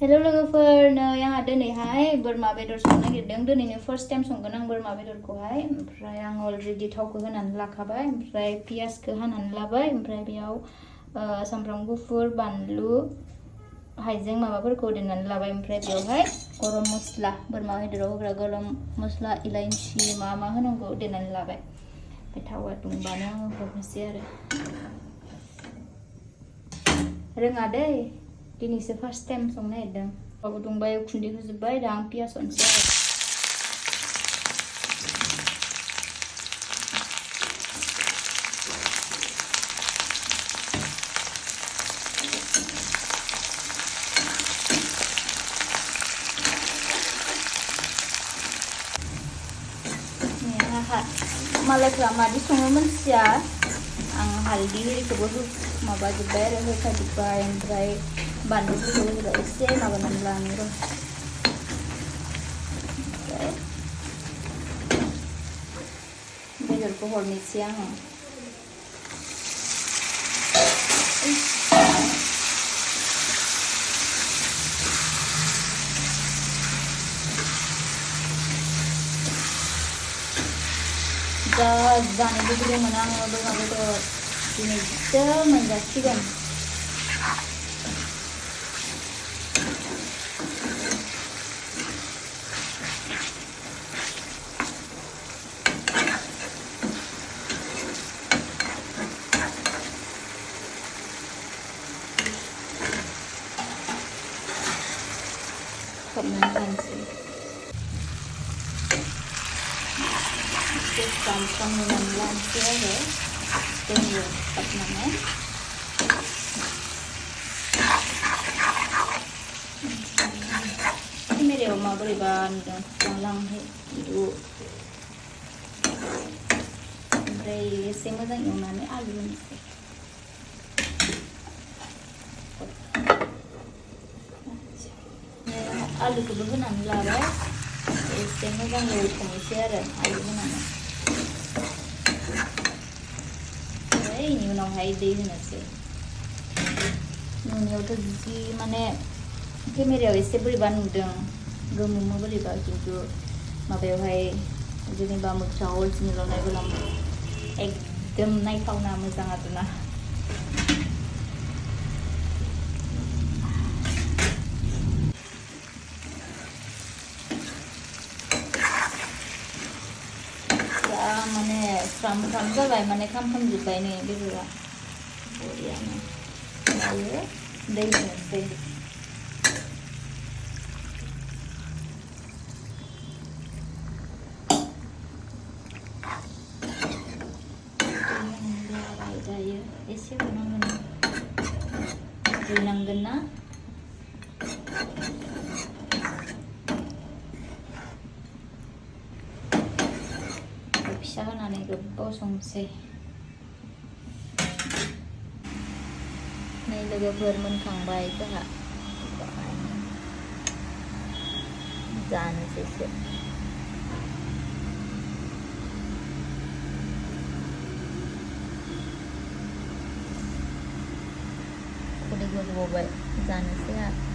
हेल' लोगोफोर नै आंहा दिनैहाय बोरमा बेदर संनो नागिरदों। दिनैनो फार्स्ट टाइम संगोन आं बोरमा बेदरखौहाय। ओमफ्राय आं अलरेडि थावखौ होनानै लाखाबाय, ओमफ्राय पियासखौ हानानै लाबाय, ओमफ्राय बेयाव सामब्राम गुफुर, बानलु, हाइजें माबाफोरखौ देनानै लाबाय। ओमफ्राय बेयावहाय गरम मस्ला, बोरमा बेदराव होग्रा गरम मस्ला, इलाइचि मा होनांगौ देनानै लाबाय। ओमफ्राय थावा दुंबानो आङो हरनोसै आरो। रोङा दै, दिनैसो फार्स्ट टाइम संनो नागिरदों। थावाबो दुंबाय, उखुन्दै होजोब्बाय, दा आं पियास होनोसै आरो। मालायफ्रा मादि सङो मोनथिया, आं हालदै एरिखौबो माबाजोब्बाय आरो होखाजोब्बाय। ओमफ्राय बानलुफोरखौ होजोब्बाय, एसे माबानानै लानो र'। ओमफ्राय बेदरखौ हरनोसै आङो। जा जानो लुबैदोंमोन आङो बोरमा बेदर, दिनैसो मोनजासिगोन। खोबनानै लानोसै। एसे फ्राम एवनानै लानोसै आरो दैयाव खोबनानै। केमेरायाव माबोरैबा नुदों लांहाय खिन्थु। ओमफ्राय एसे मोजां एवनानै आलु होनोसै। आलुखौबो होनानै लाबाय, एसे मोजां एवथ'नोसै आरो आलु होनानै। ओमफ्राय बेनि उनावहाय दै होनोसै। नुनायावथ' जि माने केमेरायाव एसे बोरैबा नुदों, गोमोमो बोरैबा, खिन्थु माबायावहाय जेनेबा मोगथाङाव अरिजिनेलाव नायबोला एकदम नायथावना मोजां आरोना। माने फ्राम जाबाय, माने खामजोब्बाय नै बेदरा बरियानो। दायो दै होनोसै। दायो एसे होनांगोन, रुइनांगोन ना। फिसा होनानै गोबाव संसै। नै लोगोफोर मोनखांबाय जोंहा, जानोसैसो। खुदै गजोबबाय, जानोसै आरो।